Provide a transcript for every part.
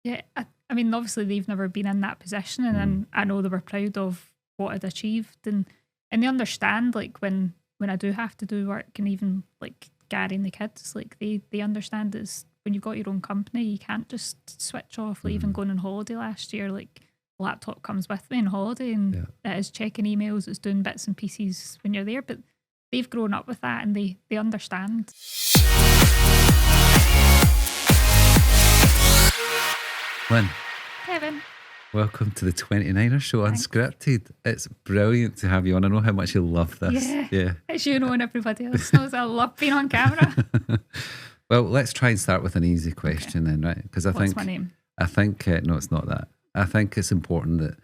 Yeah, I mean, obviously they've never been in that position, and then I know they were proud of what I'd achieved, and they understand, like, when I do have to do work, and even like carrying the kids, like they understand it's when you've got your own company, you can't just switch off. Like even going on holiday last year, like laptop comes with me on holiday, and it is checking emails, it's doing bits and pieces when you're there, but they've grown up with that and they understand. Lynne, Kevin, welcome to the 29er show, Thanks. Unscripted. It's brilliant to have you on. I know how much you love this. Yeah. It's you knowing everybody else knows I love being on camera. Well, let's try and start with an easy question then, right? Because What's my name? I think, no, it's not that. I think it's important that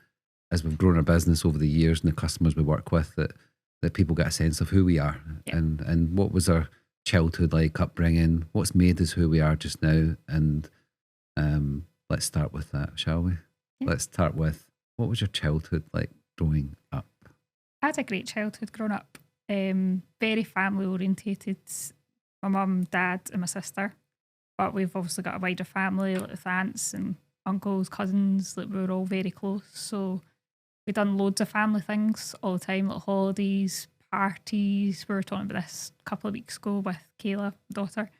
as we've grown our business over the years and the customers we work with, that people get a sense of who we are and what was our childhood like, upbringing, what's made us who we are just now. And let's start with that, shall we? Yeah. Let's start with, what was your childhood like growing up? I had a great childhood growing up. Very family orientated. My mum, dad, and my sister. But we've obviously got a wider family, like with aunts and uncles, cousins. Like we were all very close. So we done loads of family things all the time, like holidays, parties. We were talking about this a couple of weeks ago with Kayla, daughter.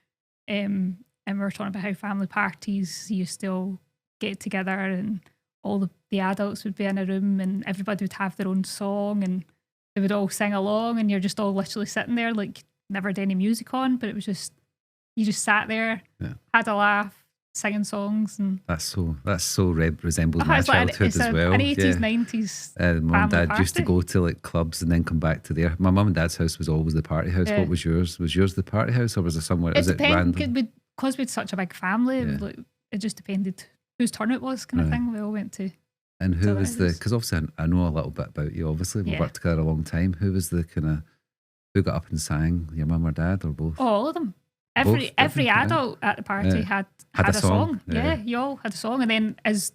And we were talking about how family parties used to all get together, and all the adults would be in a room, and everybody would have their own song, and they would all sing along, and you're just all literally sitting there, like never had any music on, but it was just, you just sat there, had a laugh, singing songs. And That's so resembles my childhood as well. An 80s, 90s Mum and Dad party. used to go to like clubs and then come back to their. My mum and dad's house was always the party house. Yeah. What was yours? Was yours the party house, or was it somewhere? Was it random? Because we had such a big family, like, it just depended whose turn it was, kind of thing. We all went to. And who was the? Because obviously I know a little bit about you. Obviously we worked together a long time. Who was the kind of, who got up and sang? Your mum or dad, or both? Oh, all of them. Every adult at the party had a song. Yeah, you all had a song, and then as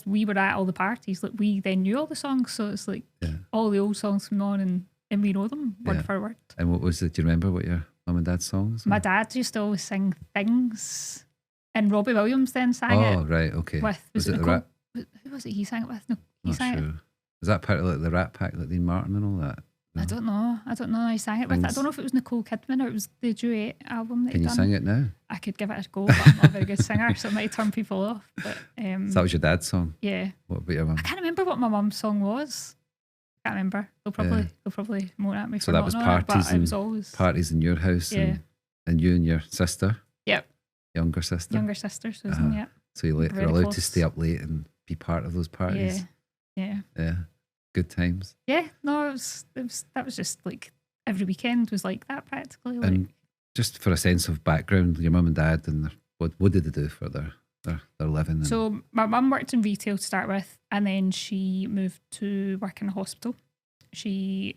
we were at all the parties, like we then knew all the songs. So it's like all the old songs come on, and we know them word for word. And what was it? Do you remember what your mum and dad's songs were? My dad used to always sing Things, and Robbie Williams then sang it. Oh, right, okay. Was it the Rat? Who was it he sang it with? No, he Not sang sure. it. Was that part of like the Rat Pack, like Dean Martin and all that? No? I don't know. I sang it with. I don't know if it was Nicole Kidman or it was the duet album that Can you sing it now? I could give it a go, but I'm not a very good singer, so it might turn people off. But So that was your dad's song? Yeah. What about your mum? I can't remember what my mum's song was. Can't remember. They'll probably moan at me So for that not was knowing it, parties but it was always parties in your house, and you and your sister. Yep. Younger sister, Susan. Yeah. So you're Very allowed close. to stay up late and be part of those parties. Yeah. Good times. Yeah. No, that was just like every weekend was like that practically. Like, And just for a sense of background, your mum and dad, and what did they do for their living? So my mum worked in retail to start with, and then she moved to work in a hospital. She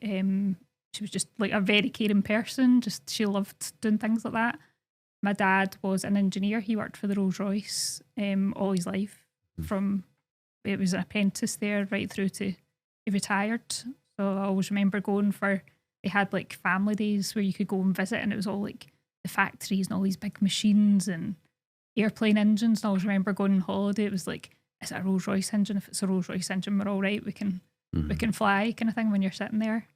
was just like a very caring person. Just she loved doing things like that. My dad was an engineer. He worked for the Rolls Royce all his life. From it was an apprentice there right through to he retired. So I always remember going for, they had like family days where you could go and visit, and it was all like the factories and all these big machines and airplane engines. And I always remember going on holiday. It was like, is it a Rolls Royce engine? If it's a Rolls Royce engine, we're all right. We can fly, kind of thing, when you're sitting there.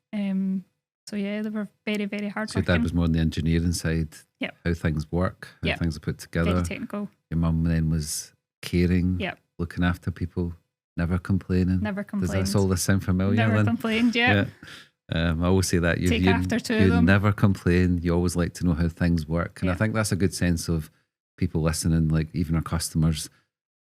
So yeah, they were very, very hard. So your dad was more on the engineering side. Yep. How things work, how things are put together. Very technical. Your mum then was caring. Yep. Looking after people, never complaining. Never complained. Does all this sound familiar? Never Lynne? complained. Yeah. I always say that Take after two of you them. never complain. You always like to know how things work, and I think that's a good sense of people listening. Like even our customers,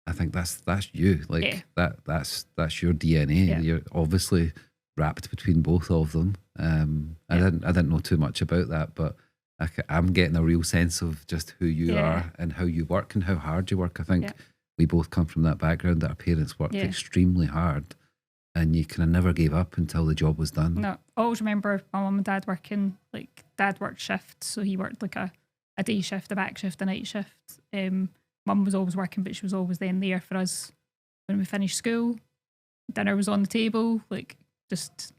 I think that's you. Like that's your DNA. Yeah. You're obviously wrapped between both of them. I didn't know too much about that, but I'm getting a real sense of just who you are and how you work and how hard you work. I think we both come from that background that our parents worked extremely hard, and you kind of never gave up until the job was done. No, I always remember my mum and dad working, like dad worked shifts, so he worked like a day shift, a back shift, a night shift. Mum was always working, but she was always then there for us when we finished school. Dinner was on the table, like just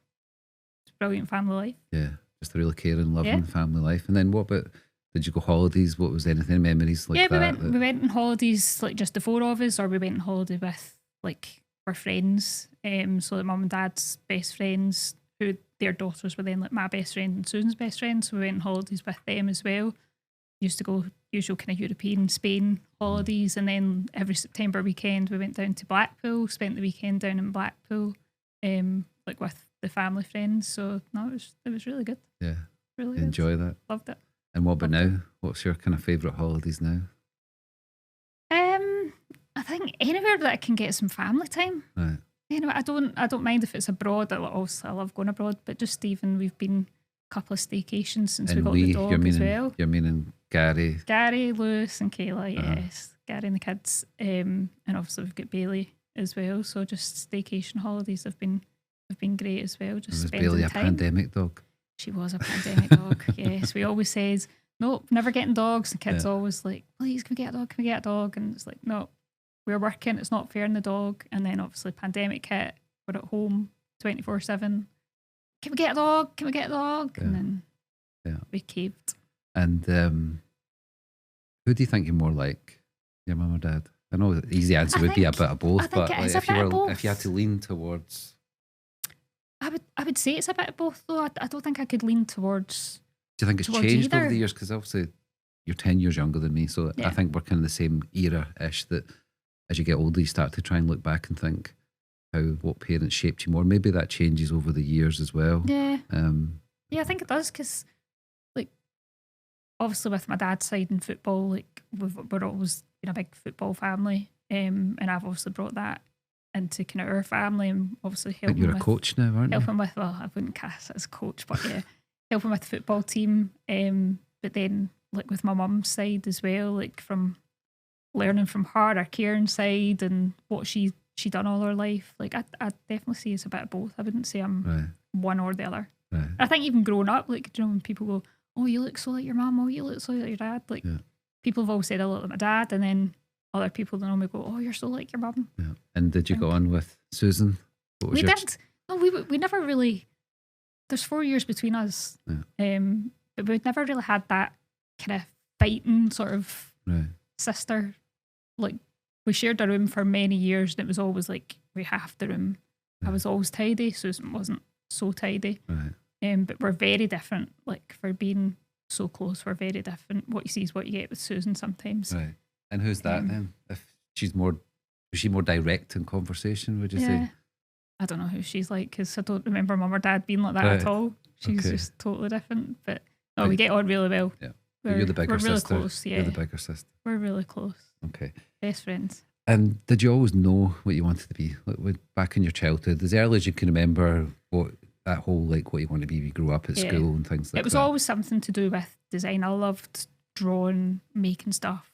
brilliant family life. Yeah, just a really caring, loving family life. And then what about Did you go holidays? What was anything memories like that? We went on holidays, like just the four of us, or we went on holiday with like our friends. So like mum and dad's best friends, who their daughters were then like my best friend and Susan's best friend. So we went on holidays with them as well. Used to go usual kind of European Spain holidays, and then every September weekend we went down to Blackpool, spent the weekend down in Blackpool, like with the family friends. So no, it was really good. Yeah, really enjoy good. that. Loved it. And what about now? What's your kind of favourite holidays now? I think anywhere that I can get some family time. Right. Anyway, I don't mind if it's abroad. I love going abroad, but just even we've been a couple of staycations since we got the dog as well. You're meaning Gary, Lewis, and Kayla. Yes, Gary and the kids, and obviously we've got Bailey as well. So just staycation holidays have been great as well. Just was spending Bailey time. a pandemic dog? She was a pandemic dog. Yes, we always says nope, never getting dogs. The kids always like, please, can we get a dog? Can we get a dog? And it's like, no, we're working. It's not fair on the dog. And then obviously pandemic hit. We're at home 24/7. Can we get a dog? Can we get a dog? Yeah. And then we caved. And who do you think you're more like, your mum or dad? I know the easy answer would be a bit of both, but like if you had to lean towards, I would say it's a bit of both though. I don't think I could lean towards. Do you think it's changed either. over the years? Because obviously you're 10 years younger than me, so I think we're kind of the same era-ish, that as you get older you start to try and look back and think what parents shaped you more. Maybe that changes over the years as well. Yeah. I think it does, because like obviously with my dad's side in football, like we're always been a big football family, and I've obviously brought that into kind of our family, and obviously helping. You're a coach now, aren't you? Helping with, well, I wouldn't cast it as coach, but yeah, helping with the football team. But then like with my mum's side as well, like from learning from her, our caring side, and what she done all her life. Like I definitely see it's a bit of both. I wouldn't say I'm one or the other. Right. I think even growing up, like, you know, when people go, oh, you look so like your mum, oh, you look so like your dad, like people have always said I look like my dad, and then other people that know me go, oh, you're so like your mum. Yeah. And did you go on with Susan? We did. No, we never really. There's 4 years between us, but we'd never really had that kind of fighting sort of sister. Like we shared a room for many years, and it was always like we have the room. I was always tidy. Susan wasn't so tidy. Right. But we're very different. Like for being so close, we're very different. What you see is what you get with Susan sometimes. Right. And who's that then? If is she more direct in conversation, would you say? I don't know who she's like, because I don't remember mum or dad being like that at all. She's just totally different. But no, we get on really well. Yeah. You're the bigger sister. We're really close, yeah. You're the bigger sister. We're really close. Okay. Best friends. And did you always know what you wanted to be? Like back in your childhood, as early as you can remember, what you want to be when you grew up at school and things like that? It was always something to do with design. I loved drawing, making stuff,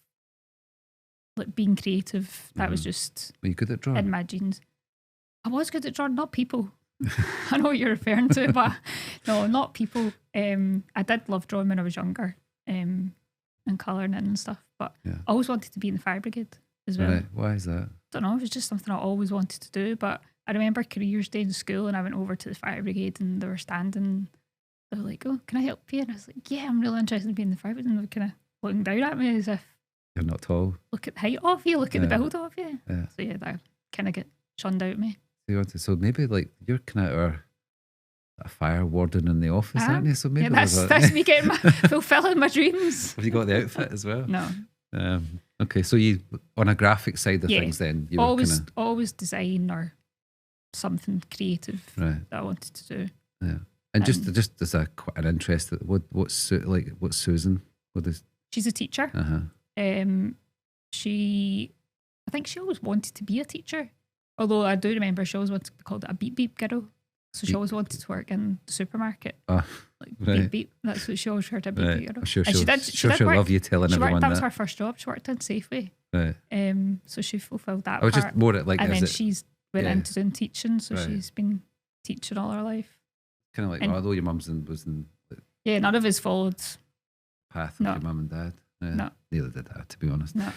like being creative. That was just... Were you good at drawing? In my genes. I was good at drawing, not people. I know what you're referring to, but no, not people. I did love drawing when I was younger, and colouring in and stuff, but I always wanted to be in the fire brigade as well. Right. Why is that? I don't know, it was just something I always wanted to do. But I remember careers day in school, and I went over to the fire brigade, and they were standing, they were like, oh, can I help you? And I was like, yeah, I'm really interested in being in the fire brigade. And they were kind of looking down at me as if, you're not tall. Look at the height of you, look at the build of you. Yeah. So yeah, that kind of get shunned out of me. So maybe like you're kind of a fire warden in the office, aren't you? So maybe that's me getting fulfilling my dreams. Have you got the outfit as well? No. Okay, so you on a graphic side of things, then you always design or something creative that I wanted to do. Yeah, and just as an interest, what's Susan? She's a teacher. I think she always wanted to be a teacher. Although I do remember she always wanted to be called a beep beep girl. So she always wanted to work in the supermarket. Beep beep. That's what she always heard, a beep beep girl. I'm sure she'll love you telling everyone that. That was her first job. She worked in Safeway. Right. So she fulfilled that I was just more at like, and then she's went into doing teaching. So she's been teaching all her life. Kind of like, although your mum's was in. None of us followed path of your mum and dad. No. Neither did that, to be honest. No.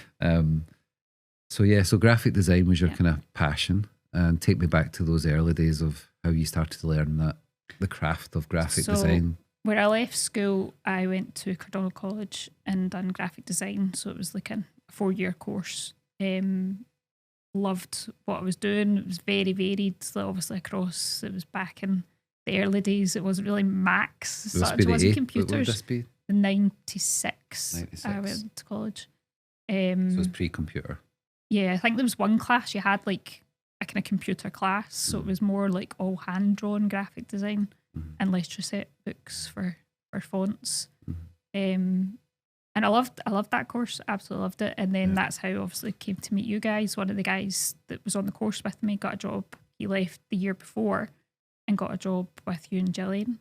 So graphic design was your kind of passion, and take me back to those early days of how you started to learn the craft of graphic design. where I left school, I went to Cardinal College and done graphic design. So it was like a 4-year course. Loved what I was doing. It was very varied, obviously across. It was back in the early days. It wasn't really Macs. So it wasn't computers. What would this be? The 96. I went to college. So it was pre-computer. Yeah, I think there was one class you had like a kind of computer class. So it was more like all hand-drawn graphic design and lettering books for fonts. And I loved that course. Absolutely loved it. And then that's how obviously came to meet you guys. One of the guys that was on the course with me got a job. He left the year before and got a job with you and Gillian.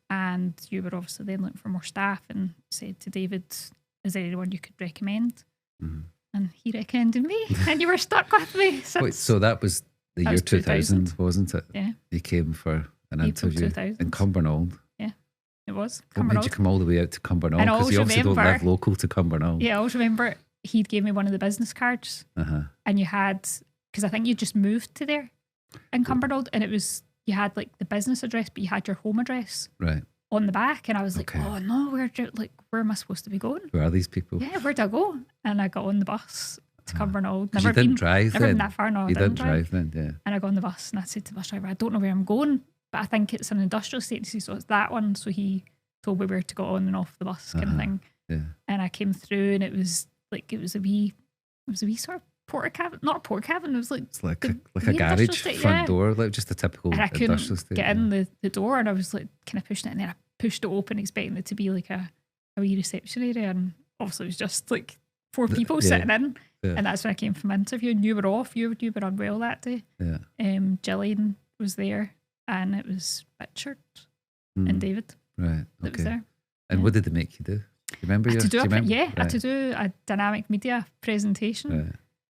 And you were obviously then looking for more staff and said to David, is there anyone you could recommend? And he recommended me and you were stuck with me since. Wait, so that was the year 2000, wasn't it? Yeah. You came for an interview 2000. in Cumbernauld. Yeah, it was. What made you come all the way out to Cumbernauld? And I Because you always obviously don't remember- live local to Cumbernauld. Yeah, I always remember he'd gave me one of the business cards and you had, because I think you just moved to there in Cumbernauld and it was, you had like the business address, but you had your home address Right. on the back. And I was like, Okay. oh no, where am I supposed to be going? Who are these people? Yeah, where'd I go? And I got on the bus to Cumbernauld. 'Cause you didn't drive never been then. that far, no. I You didn't drive then, yeah. And I got on the bus and I said to the bus driver, I don't know where I'm going, but I think it's an industrial estate, so it's that one. So he told me where to go on and off the bus kind of thing. Yeah. And I came through and it was a wee sort of porta cabin, not a porta cabin, it was like It's like the a industrial garage estate, front yeah. door, like just a typical And I industrial couldn't estate. get in the door and I was like kind of pushing it and then I pushed it open expecting it to be like a wee reception area and obviously it was just like 4 people sitting in and that's when I came from interview and you were off, you were unwell that day. Yeah. Gillian was there and it was Richard and David Right. that was Okay. there. And what did they make you do? Do you remember? I had to do Right. I had to do a dynamic media presentation Right.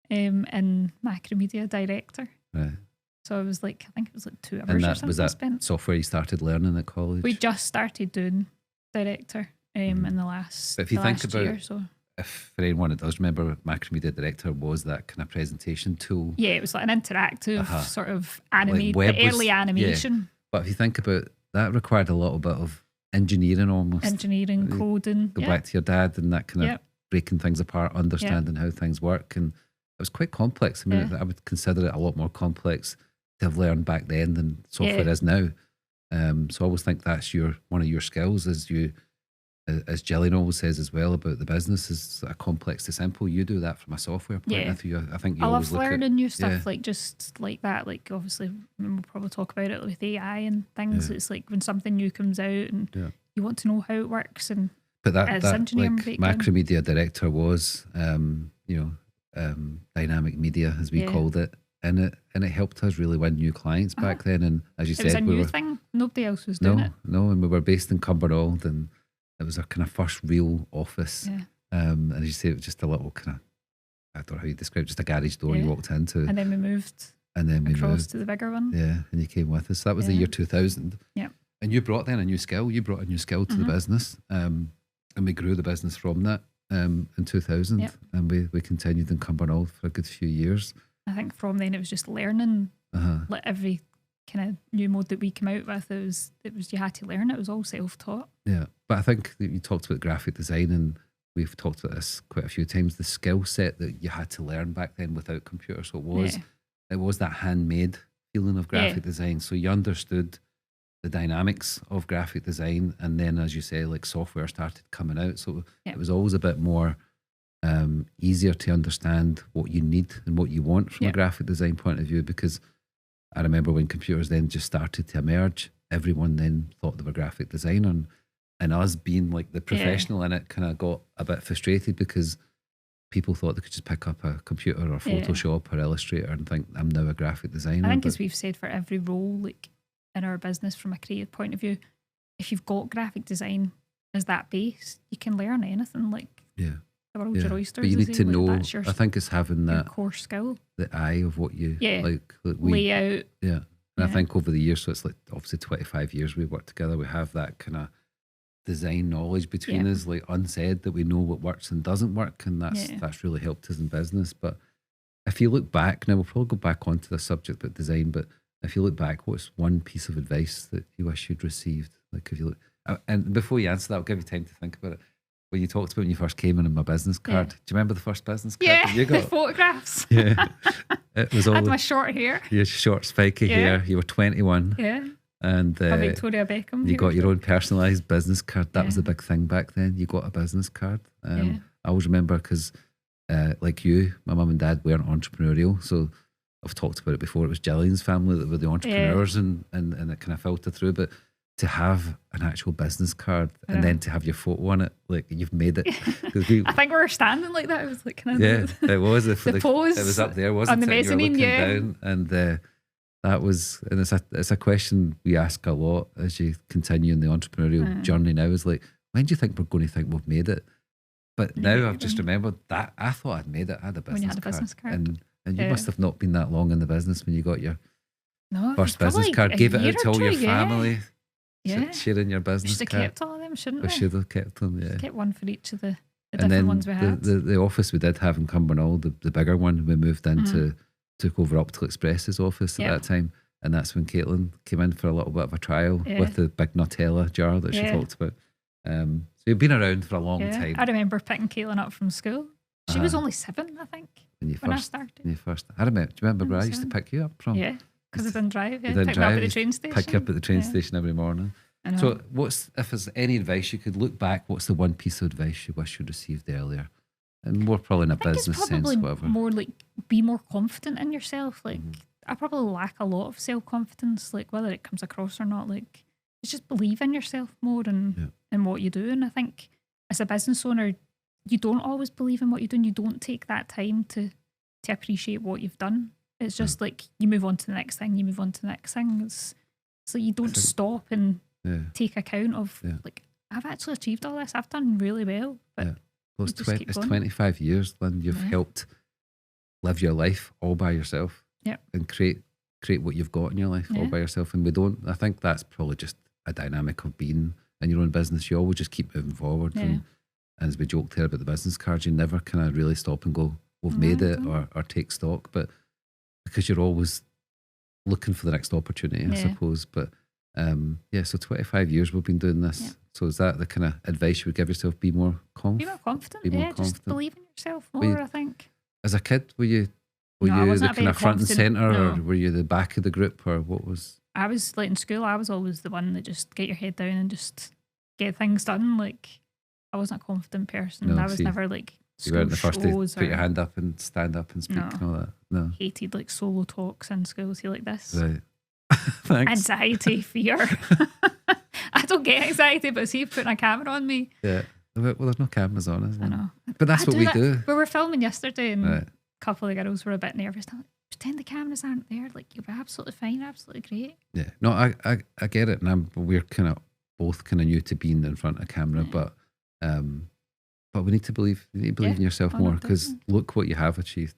and macromedia director. Right. So it was like, I think it was like 2 hours And or that something was I that spent. software you started learning at college? We just started doing director in the last, But if you the think last about- year or so. If for anyone that does remember, Macromedia Director was that kind of presentation tool. Yeah, it was like an interactive sort of web early animation. But if you think about that, required a little bit of engineering almost. Engineering, coding. Go back to your dad and that kind of Yep. breaking things apart, understanding how things work. And it was quite complex. I mean, I would consider it a lot more complex to have learned back then than software is now. So I always think that's one of your skills, is you, as Gillian always says as well about the business, is a complex to simple. You do that from a software point of view. I think you I always love look learning at new stuff, like just like that. Like obviously, we'll probably talk about it with AI and things. It's like when something new comes out and you want to know how it works. And But that engineering like background. Macromedia Director was, dynamic media, as we called it. And it helped us really win new clients back then. And as you it was said, a new thing. Nobody else was doing it. and we were based in Cumbernauld, and it was our kind of first real office. Yeah. And as you say, it was just a little kind of, I don't know how you describe it, just a garage door you walked into. And then we moved And then we across moved to the bigger one. Yeah, and you came with us. So that was the year 2000. Yeah. And you brought then a new skill. You brought a new skill to the business. And we grew the business from that in 2000. Yep. And we continued in Cumbernauld for a good few years. I think from then it was just learning. Like every kind of new mode that we came out with, it was you had to learn. It was all self-taught. Yeah. But I think that you talked about graphic design, and we've talked about this quite a few times, the skill set that you had to learn back then without computers. So it was that handmade feeling of graphic design. So you understood the dynamics of graphic design, and then, as you say, like software started coming out. So it was always a bit more easier to understand what you need and what you want from a graphic design point of view, because I remember when computers then just started to emerge, everyone then thought they were graphic designer, and us being like the professional in it kind of got a bit frustrated because people thought they could just pick up a computer or Photoshop or Illustrator and think, I'm now a graphic designer. I think, as we've said, for every role, like in our business from a creative point of view, if you've got graphic design as that base, you can learn anything. Like the world's your oysters. But you need to know, that's your, I think it's having your that core skill. the eye of what you like Layout. Yeah. And I think over the years, so it's like obviously 25 years we've worked together, we have that kind of design knowledge between us, like unsaid, that we know what works and doesn't work, and that's really helped us in business. But if you look back, now we'll probably go back onto the subject about design, but if you look back, what's one piece of advice that you wish you'd received? Like if you look, And before you answer that, I'll give you time to think about it. When you talked about when you first came in my business card, do you remember the first business card that you got? The photographs. Yeah, it was all I had my short hair. Your short spiky hair. You were 21. Yeah. And a Victoria Beckham. You got your own personalised business card. That was the big thing back then. You got a business card. I always remember because, like you, my mum and dad weren't entrepreneurial. So I've talked about it before. It was Gillian's family that were the entrepreneurs, and it kind of filtered through. But to have an actual business card and then to have your photo on it, like you've made it. I think we were standing like that. It was like kind of it was the pose. It was up there, wasn't on the it? mezzanine, you were looking down, and that was, and it's a question we ask a lot as you continue in the entrepreneurial journey now. Is like, when do you think we're going to think we've made it? But now I've just remembered that I thought I'd made it. I had a business card, and you must have not been that long in the business when you got your first business card. Gave it out to all your family. Sharing your business card. Should have kept all of them, shouldn't we? Should have kept them, yeah. Kept one for each of the different ones we had. The office we did have in Cumbernauld, the bigger one, we moved into, took over Optical Express's office at that time. And that's when Caitlin came in for a little bit of a trial with the big Nutella jar that she talked about. So you've been around for a long time. I remember picking Caitlin up from school. She was only 7, I think, when I started. When you first, do you remember where I used to pick you up from? Yeah. Because I didn't drive. Pick me up at the train station. Pick you up at the train station every morning. So if there's any advice you could look back, what's the one piece of advice you wish you'd received earlier? And more probably in a business sense, whatever. More like be more confident in yourself. Like I probably lack a lot of self-confidence, like whether it comes across or not. Like it's just believe in yourself more and in what you do. And I think as a business owner, you don't always believe in what you're doing. You don't take that time to appreciate what you've done. It's just like you move on to the next thing, you move on to the next thing. It's like you don't stop and take account of like, I've actually achieved all this. I've done really well. But well, it's 25 years, Lynne. You've helped live your life all by yourself and create what you've got in your life all by yourself. And I think that's probably just a dynamic of being in your own business. You always just keep moving forward. And as we joked here about the business cards, you never kind of really stop and go, we've made it or take stock. But because you're always looking for the next opportunity, I suppose. But so 25 years we've been doing this. So is that the kind of advice you would give yourself? Be more confident. Be more confident. Just believe in yourself more, I think. As a kid, were you the kind of front and centre, or were you the back of the group, or what was? I was like in school. I was always the one that just get your head down and just get things done. Like I wasn't a confident person. I was never like. You weren't the first to put your hand up and stand up and speak and all that. No. Hated like solo talks in school. See, like this. Right. Thanks. Anxiety, fear. I don't get anxiety, but see, putting a camera on me. Yeah. Well, there's no cameras on us. I know. But that's what we do. We were filming yesterday and a couple of girls were a bit nervous. I'm like, pretend the cameras aren't there. Like, you'll be absolutely fine, absolutely great. Yeah. No, I get it. And we're kind of both kind of new to being in front of camera, but we need to believe in yourself more, because look what you have achieved.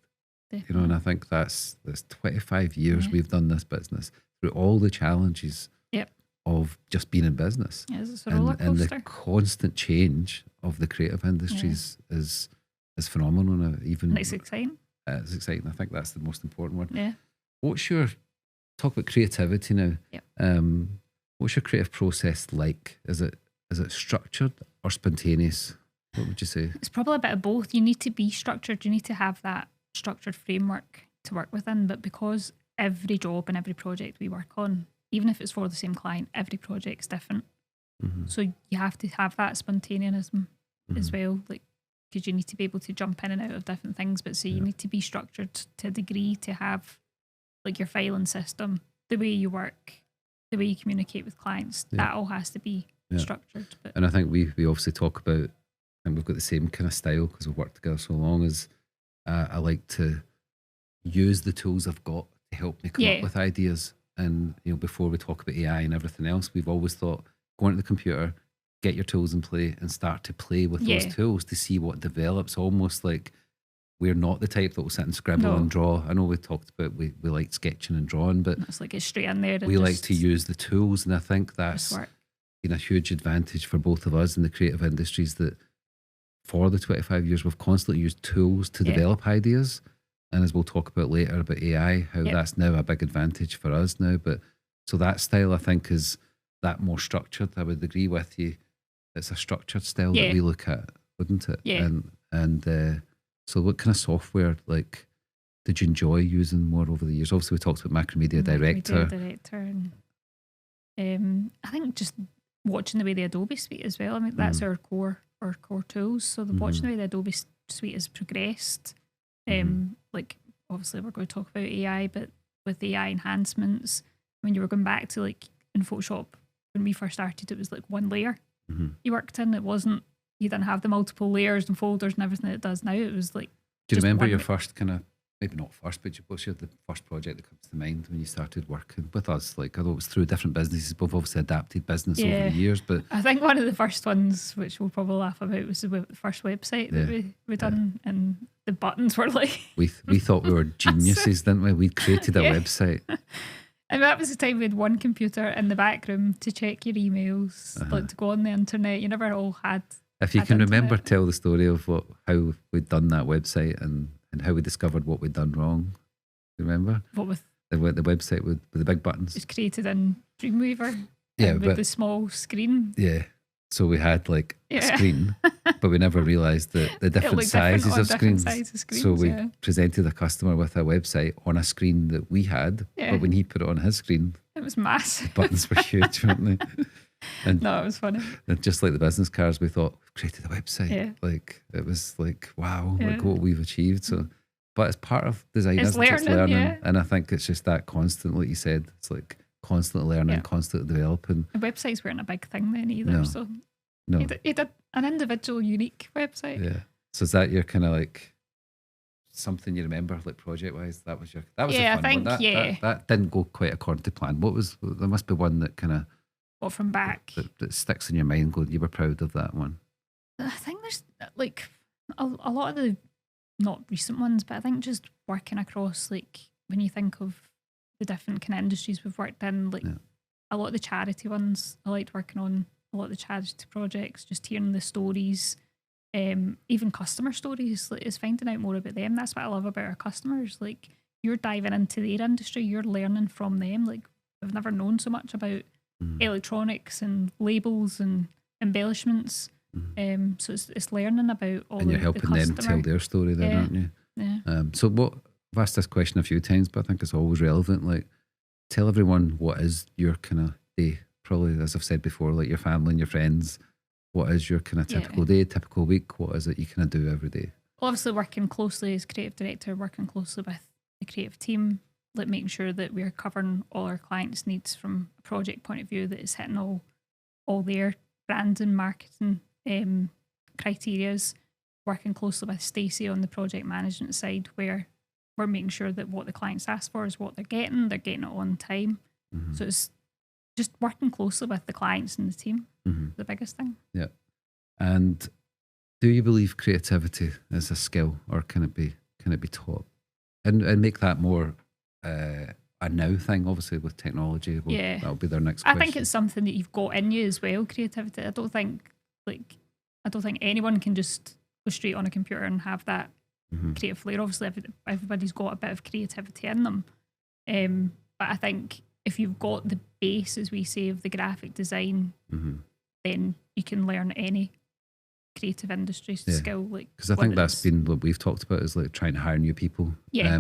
Definitely. You know, and I think that's 25 years we've done this business through all the challenges of just being in business. Yeah, it's a roller coaster. And the constant change of the creative industries is phenomenal. And it's exciting. It's exciting. I think that's the most important one. Yeah. Talk about creativity now. Yeah. What's your creative process like? Is it structured or spontaneous? What would you say? It's probably a bit of both. You need to be structured. You need to have that structured framework to work within. But because every job and every project we work on, even if it's for the same client, every project's different. So you have to have that spontaneism as well, like, because you need to be able to jump in and out of different things. But so you need to be structured to a degree to have like your filing system, the way you work, the way you communicate with clients. That all has to be structured. But and I think we obviously talk about, and we've got the same kind of style because we've worked together so long, as I like to use the tools I've got to help me come up with ideas. And before we talk about AI and everything else, we've always thought, go into the computer, get your tools in play and start to play with those tools to see what develops. Almost like we're not the type that will sit and scribble and draw. I know we talked about we like sketching and drawing, but it's like it's straight in there. We like to use the tools, and I think that's been a huge advantage for both of us in the creative industries, that for the 25 years we've constantly used tools to develop ideas. And as we'll talk about later about AI, how that's now a big advantage for us now. But so that style, I think, is that more structured. I would agree with you. It's a structured style Yeah. that we look at, wouldn't it? Yeah. And so what kind of software like did you enjoy using more over the years? Obviously, we talked about Macromedia Director. I think just watching the way the Adobe suite as well. I mean, that's our core tools. So watching the way the Adobe suite has progressed. Like obviously we're going to talk about AI, but with AI enhancements, when you were going back to like in Photoshop when we first started, it was like one layer you worked in. It wasn't, you didn't have the multiple layers and folders and everything that it does now. It was like, do you remember your first kind of, maybe not first, but what's the first project that comes to mind when you started working with us? Like, although it was through different businesses, we've obviously adapted business over the years, but I think one of the first ones, which we'll probably laugh about, was the first website that we done, and the buttons were like... we thought we were geniuses, didn't we? We created a website. And that was the time we had one computer in the back room to check your emails, like to go on the internet. You never all had... If you can remember, tell the story of how we'd done that website and how we discovered what we'd done wrong. Remember? What with the website with the big buttons? It was created in Dreamweaver. Yeah, with the small screen. Yeah. So we had like a screen, but we never realised the different sizes of screens. So we presented a customer with a website on a screen that we had, but when he put it on his screen, it was massive. The buttons were huge, weren't they? And no, it was funny. And just like the business cards, we thought we've created a website. Yeah. Like it was like, wow, like what we've achieved. So, but it's part of design, isn't it? It's learning. Yeah. And I think it's just that constant, like you said, it's like constantly learning, constantly developing. The websites weren't a big thing then either. No. So you did an individual, unique website. Yeah. So is that your kind of like something you remember, like project wise? That was the fun one. That didn't go quite according to plan. There must be one that kind of. What from back? That sticks in your mind, going, you were proud of that one. I think there's like a lot of the, not recent ones, but I think just working across, like when you think of the different kind of industries we've worked in, like a lot of the charity ones, I liked working on a lot of the charity projects, just hearing the stories, even customer stories, like, is finding out more about them. That's what I love about our customers. Like you're diving into their industry, you're learning from them. Like we've never known so much about electronics and labels and embellishments. So it's learning about all and you're helping them tell their story then, aren't you? Yeah. So I've asked this question a few times, but I think it's always relevant. Like, tell everyone what is your kind of day. Probably, as I've said before, like your family and your friends. What is your kind of typical day, typical week? What is it you kind of do every day? Well, obviously, working closely as creative director, working closely with the creative team, like making sure that we're covering all our clients' needs from a project point of view, that is hitting all their brand and marketing criterias. Working closely with Stacey on the project management side, where we're making sure that what the clients ask for is what they're getting it on time. So it's just working closely with the clients and the team, the biggest thing. Yeah. And do you believe creativity is a skill, or can it be taught? And make that more a now thing, obviously with technology. That'll be their next question. I think it's something that you've got in you as well, creativity. I don't think anyone can just go straight on a computer and have that creative flair. Obviously everybody's got a bit of creativity in them. But I think if you've got the base, as we say, of the graphic design, then you can learn any creative industry skill. Because I think that's been what we've talked about, is like trying to hire new people.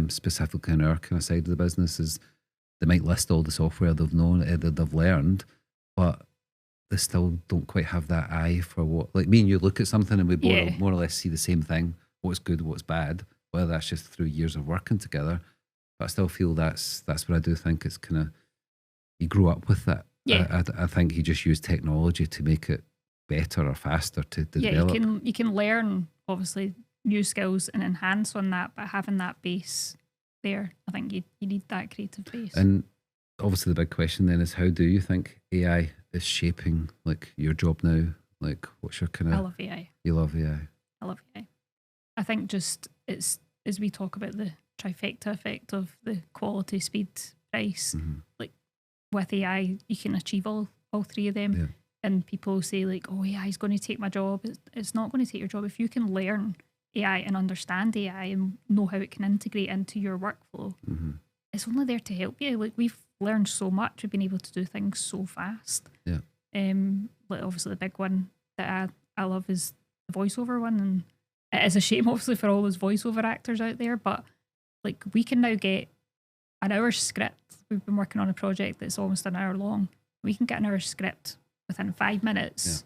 Specifically in our kind of side of the business, is they might list all the software they've known, that they've learned, but they still don't quite have that eye for what, like me and you look at something and we more or less see the same thing, what's good, what's bad, whether that's just through years of working together. But I still feel that's what I do think. It's kind of, you grow up with that. I think you just use technology to make it better or faster to develop. You can learn obviously new skills and enhance on that, but having that base there, I think you need that creative base. And obviously the big question then is, how do you think AI is shaping like your job now? Like, what's your kind of... I love AI. You love AI. I love AI. I think just it's, as we talk about the trifecta effect of the quality, speed, price, like with AI you can achieve all three of them. And people say like, oh, AI is going to take my job. It's not going to take your job. If you can learn AI and understand AI and know how it can integrate into your workflow, it's only there to help you. Like we've learned so much. We've been able to do things so fast. Yeah. Like obviously the big one that I love is the voiceover one, and it is a shame obviously for all those voiceover actors out there, but like we can now get an hour script. We've been working on a project that's almost an hour long. We can get an hour script within 5 minutes.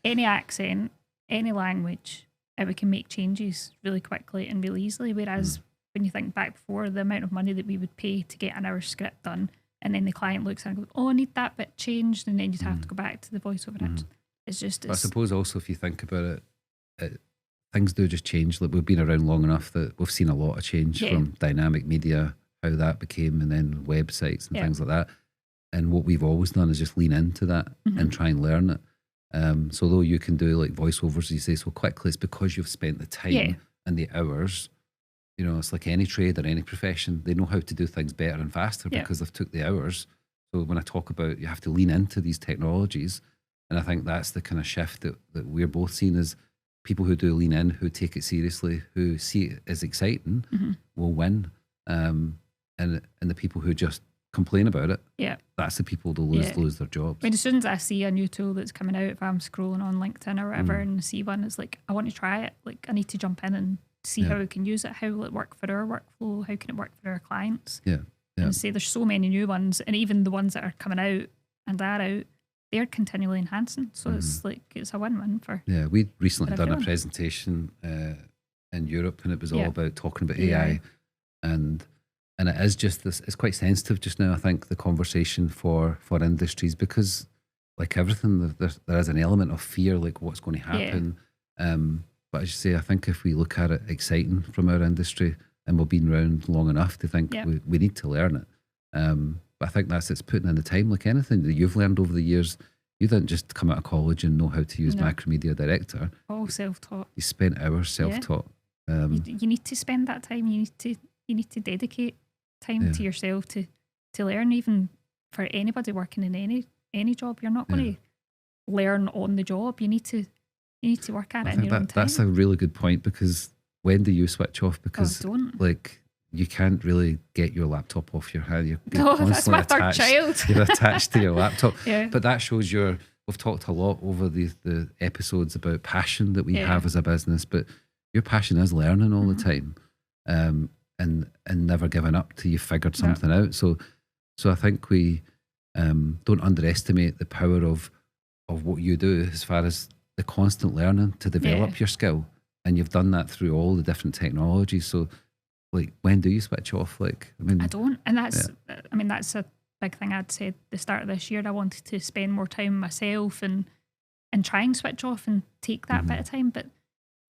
Yeah. Any accent, any language, and we can make changes really quickly and really easily. Whereas when you think back before, the amount of money that we would pay to get an hour script done, and then the client looks and goes, "Oh, I need that bit changed," and then you'd have to go back to the voiceover. It's just. I suppose also if you think about it, things do just change. Like we've been around long enough that we've seen a lot of change from dynamic media, how that became, and then websites and things like that. And what we've always done is just lean into that and try and learn it. So though you can do like voiceovers, as you say, so quickly, it's because you've spent the time and the hours. You know, it's like any trade or any profession. They know how to do things better and faster because they've took the hours. So when I talk about you have to lean into these technologies, and I think that's the kind of shift that we're both seeing is people who do lean in, who take it seriously, who see it as exciting, will win. And the people who just complain about it, that's the people that lose their jobs. I mean, as soon as I see a new tool that's coming out, if I'm scrolling on LinkedIn or whatever and see one, it's like, I want to try it. Like, I need to jump in and see how we can use it. How will it work for our workflow? How can it work for our clients? And say there's so many new ones, and even the ones that are coming out and are out, they're continually enhancing. So it's like, it's a win-win for. Yeah, we recently done a presentation in Europe, and it was all about talking about AI. And it is just this, it's quite sensitive just now, I think, the conversation for industries, because like everything, there is an element of fear, like what's going to happen. But as you say, I think if we look at it exciting from our industry, and we've been around long enough to think we need to learn it. But I think it's putting in the time, like anything that you've learned over the years. You didn't just come out of college and know how to use Macromedia Director. All self-taught. You spent hours self-taught. You need to spend that time. You need to dedicate time to yourself to learn. Even for anybody working in any job, you're not going to learn on the job. You need to work at it in your own time. That's a really good point, because when do you switch off? Because like you can't really get your laptop off your hand. You're that's my third child. You're attached to your laptop. But that shows we've talked a lot over the episodes about passion that we have as a business, but your passion is learning all the time. And never giving up till you figured something out. So I think we don't underestimate the power of what you do as far as the constant learning to develop your skill. And you've done that through all the different technologies. So like, when do you switch off? Like, I mean, I don't. And that's a big thing I'd said the start of this year. I wanted to spend more time myself and try and switch off and take that bit of time. But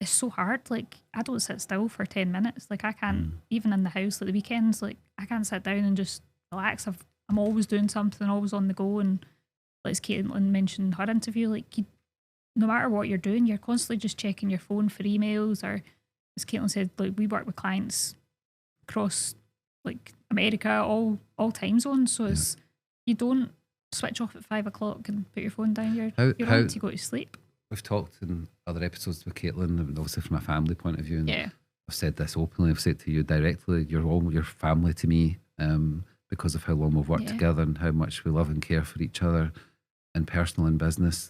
it's so hard. Like, I don't sit still for 10 minutes. Like, I can't, even in the house, like the weekends, like I can't sit down and just relax. I'm always doing something, always on the go. And like as Caitlin mentioned in her interview, like no matter what you're doing, you're constantly just checking your phone for emails, or as Caitlin said, like we work with clients across like America, all time zones. So it's, you don't switch off at 5 o'clock and put your phone down. You're ready to go to sleep. We've talked in other episodes with Caitlin, obviously from a family point of view. And I've said this openly. I've said to you directly, you're all your family to me, because of how long we've worked together and how much we love and care for each other in personal and business.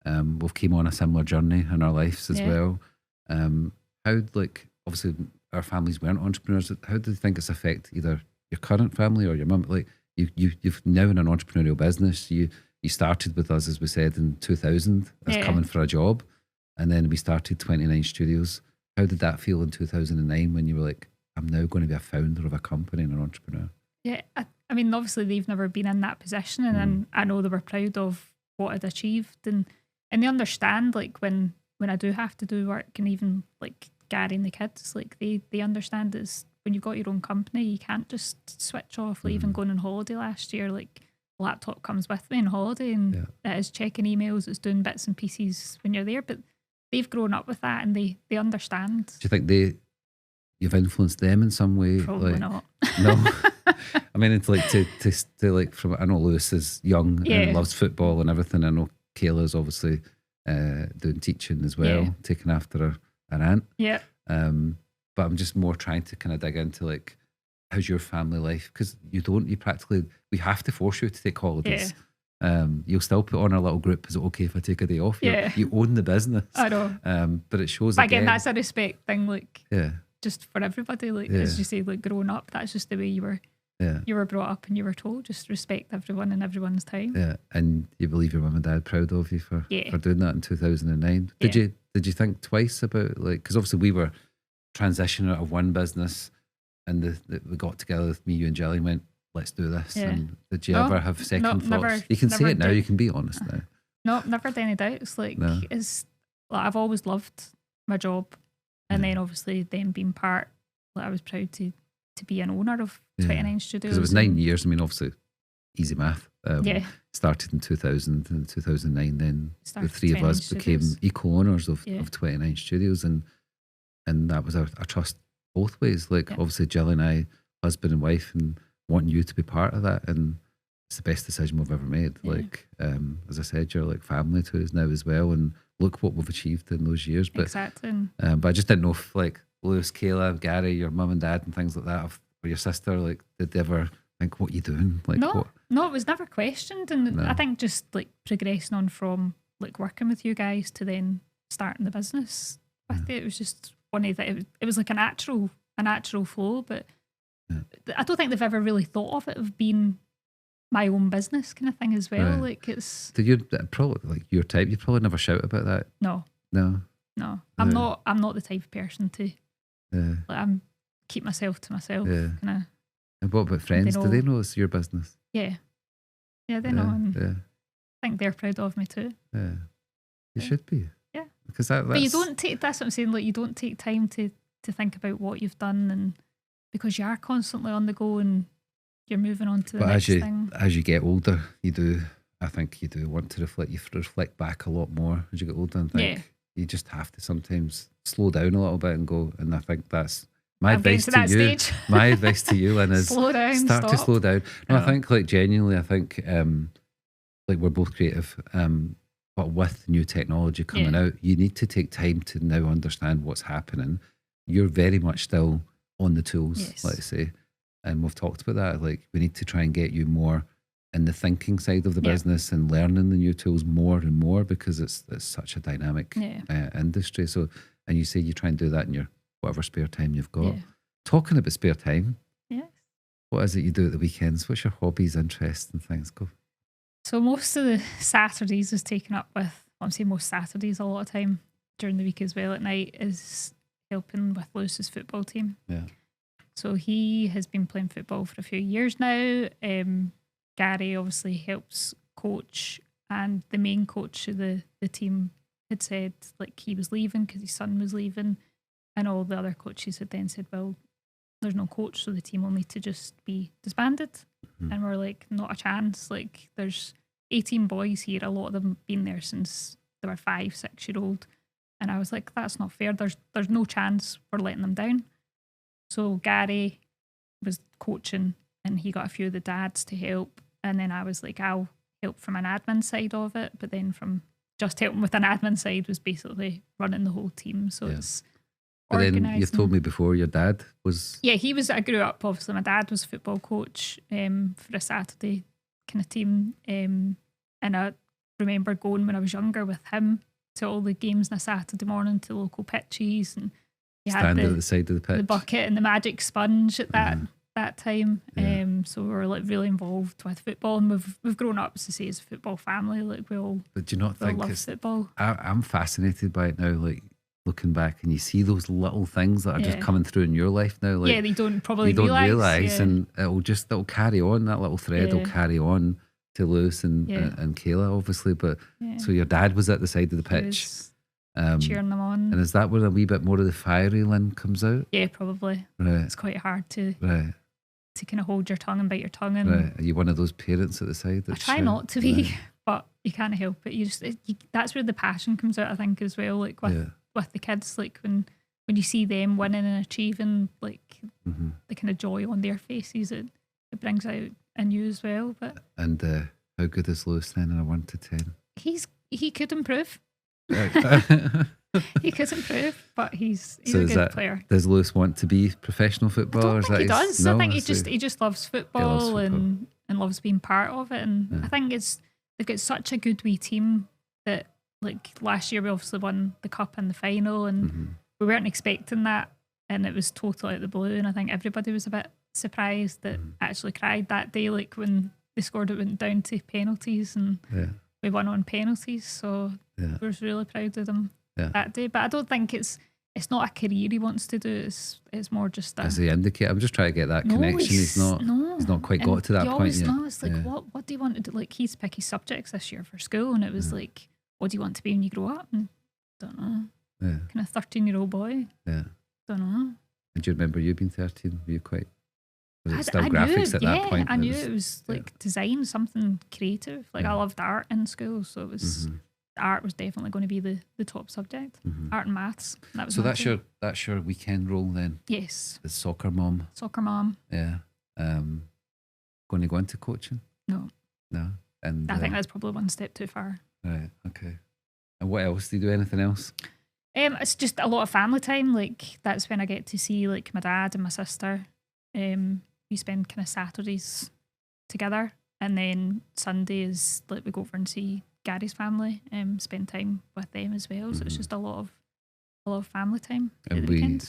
And we've came on a similar journey in our lives as well. How, like, obviously our families weren't entrepreneurs. How do you think it's affected either your current family or your mum? Like, you've now in an entrepreneurial business. You started with us, as we said, in 2000 as coming for a job, and then we started 29 Studios. How did that feel in 2009 when you were like, I'm now going to be a founder of a company and an entrepreneur? Yeah, I mean, obviously they've never been in that position, and I know they were proud of what I'd achieved, and they understand, like, when I do have to do work, and even like Gary and the kids, like they understand is when you've got your own company, you can't just switch off. Like even going on holiday last year, like laptop comes with me on holiday, and it is checking emails, it's doing bits and pieces when you're there. But they've grown up with that, and they understand. Do you think you've influenced them in some way? Probably not. No. I mean, it's like to like, from, I know Lewis is young and loves football and everything. I know Kayla's obviously doing teaching as well, taking after her aunt. Yeah. But I'm just more trying to kind of dig into, like, how's your family life? Because we have to force you to take holidays. You'll still put on a little group, is it okay if I take a day off? You own the business. I know. But it shows but again, that's a respect thing, like just for everybody, like as you say, like growing up, that's just the way you were brought up and you were told, just respect everyone and everyone's time. Yeah, and you believe your mum and dad proud of you for doing that in 2009. Did you think twice about, like, because obviously we were transitioning out of one business and we got together with me, you and Jelly and went, let's do this. And did you ever have second thoughts? Never, you can say it now, you can be honest now. No, never had any doubts. Like, I've always loved my job. And then obviously then being part, like, I was proud to be an owner of 29 Studios. Because it was 9 years. I mean, obviously, easy math. Started in 2000 and 2009. Then the three of us became equal owners of 29 Studios. And that was our trust both ways. Like, obviously, Jill and I, husband and wife, and wanting you to be part of that. And it's the best decision we've ever made. Like, as I said, you're like family to us now as well. And look what we've achieved in those years. But, exactly. But I just didn't know if, like, Lewis, Kayla, Gary, your mum and dad and things like that, or your sister, like, did they ever think, what are you doing? Like, no, it was never questioned. And I think just like progressing on from like working with you guys to then starting the business with it was just one of the, it was like a natural flow. But I don't think they've ever really thought of it of being my own business kind of thing as well. Right. Like, it's did you probably, like, your type, you probably never shout about that? No. I'm not the type of person to like, I'm keep myself to myself. Kinda, and what about friends? Do they know it's your business? Yeah, they know, and I think they're proud of me too. Yeah, you should be. Yeah, because that's. But you don't take. That's what I'm saying. Like, you don't take time to think about what you've done, and because you are constantly on the go and you're moving on to the next thing. As you get older, you do. I think you do want to reflect. You reflect back a lot more as you get older and think you just have to sometimes slow down a little bit and go. And I think that's my advice to you. My advice to you, Lynne, is slow down. Start to slow down. No, I think, like, genuinely, I think like, we're both creative, but with new technology coming out, you need to take time to now understand what's happening. You're very much still on the tools, let's say. And we've talked about that. Like, we need to try and get you more in the thinking side of the business and learning the new tools more and more, because it's such a dynamic industry. So, and you say you try and do that in your whatever spare time you've got. Talking about spare time, what is it you do at the weekends? What's your hobbies, interests and things? Go. So most of the Saturdays is taken up with, I'm saying most Saturdays, a lot of time during the week as well at night, is helping with Lewis's football team. Yeah. So he has been playing football for a few years now. Gary obviously helps coach, and the main coach of the team had said, like, he was leaving because his son was leaving, and all the other coaches had then said, well, there's no coach, so the team will need to just be disbanded. And we're like, not a chance. Like, there's 18 boys here, a lot of them been there since they were 5, 6-year-old. And I was like, that's not fair. There's no chance we're letting them down. So Gary was coaching, and he got a few of the dads to help. And then I was like, I'll help from an admin side of it. But then from just helping with an admin side was basically running the whole team. So it's But then you've told me before your dad was... Yeah, he was... I grew up, obviously, my dad was a football coach for a Saturday kind of team. And I remember going when I was younger with him to all the games on a Saturday morning to local pitches, and you standing at the side of the pitch, the bucket and the magic sponge at that time. So we were, like, really involved with football, and we've grown up, as I say, as a football family. Like, we all... But do you not think love football? I'm fascinated by it now, like, looking back, and you see those little things that are just coming through in your life now. Like, they don't probably realise. And it'll carry on, that little thread will carry on to Lewis and Kayla, obviously. But so your dad was at the side of the pitch, cheering them on. And is that where a wee bit more of the fiery Lynne comes out? Yeah, probably. Right. It's quite hard to kind of hold your tongue and bite your tongue. And Are you one of those parents at the side? I try not to be, but you can't help it. That's where the passion comes out, I think, as well. Like with the kids, like when you see them winning and achieving, like the kind of joy on their faces, it brings out in you as well. But how good is Lewis then in a 1 to 10? He could improve. He could improve, but he's So a good player. Does Lewis want to be professional footballer? I don't think he does. No, I think he just loves football, and loves being part of it. And I think they've got such a good wee team that, like, last year we obviously won the cup and the final, and we weren't expecting that, and it was totally out of the blue. And I think everybody was a bit surprised that actually cried that day, like when they scored, it went down to penalties, and we won on penalties. So we were really proud of them that day. But I don't think it's not a career he wants to do. It's more just as he indicated. I'm just trying to get that connection. He's not quite got to that point yet. It's like, what do you want to do? Like, he's pick his subjects this year for school, and it was like, what do you want to be when you grow up? And don't know. Kind of 13-year-old boy. Yeah. Don't know. And do you remember you being 13? Were you quite? Was it still graphics at that point? I knew it was like design, something creative. Like, I loved art in school, so it was art was definitely going to be the top subject. Art and maths. So that's your weekend role then? Yes. The soccer mom. Yeah. Going to go into coaching? No. And I think that's probably one step too far. Right. Okay. And what else? Do you do anything else? It's just a lot of family time. Like, that's when I get to see, like, my dad and my sister. We spend kind of Saturdays together, and then Sunday is like we go over and see Gary's family, spend time with them as well. So it's just a lot of family time. And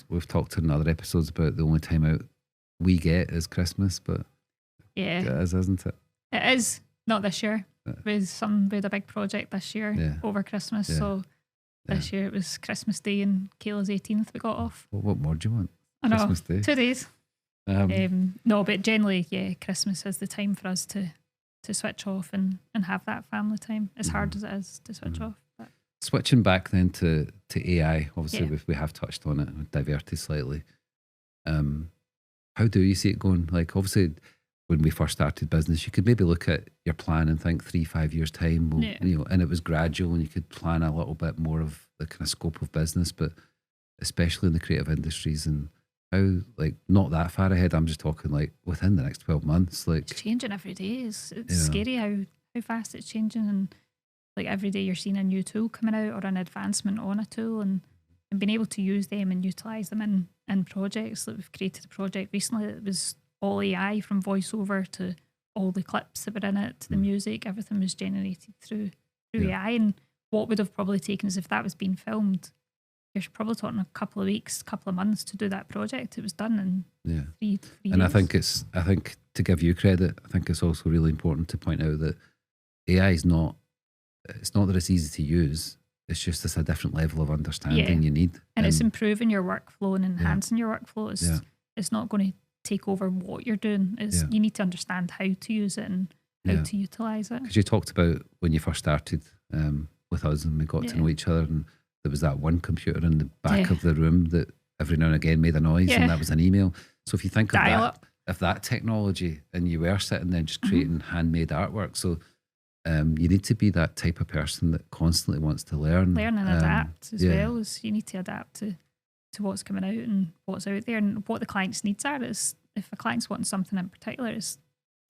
we've talked in other episodes about the only time out we get is Christmas, but it is, isn't it? It is. Not this year. We had a big project this year over Christmas. So this year it was Christmas Day and Kayla's 18th we got off. Well, what more do you want? I know. Christmas Day. 2 days. No, but generally, Christmas is the time for us to switch off and have that family time, as hard as it is to switch off. But. Switching back then to AI, obviously we have touched on it and diverted slightly. How do you see it going? Like, obviously, when we first started business, you could maybe look at your plan and think 3-5 years time, and it was gradual, and you could plan a little bit more of the kind of scope of business, but especially in the creative industries and how, like, not that far ahead. I'm just talking like within the next 12 months. Like, it's changing every day. It's scary how fast it's changing, and like every day you're seeing a new tool coming out or an advancement on a tool, and being able to use them and utilise them in projects. Like, we've created a project recently that was all AI, from voiceover to all the clips that were in it, to the music. Everything was generated through AI, and what would have probably taken us, if that was being filmed, you're probably talking a couple of weeks, couple of months to do that project. It was done in 3 days. And I think to give you credit, I think it's also really important to point out that AI is not that it's easy to use. It's just it's a different level of understanding you need. And it's improving your workflow and enhancing your workflow. It's not going to take over what you're doing. You need to understand how to use it and how to utilise it. Because you talked about when you first started with us, and we got to know each other, and there was that one computer in the back of the room that every now and again made a noise, and that was an email. So if you think of that technology, and you were sitting there just creating handmade artwork, so you need to be that type of person that constantly wants to learn and adapt as well. As you need to adapt to what's coming out and what's out there, and what the client's needs are. Is if a client's wanting something in particular, if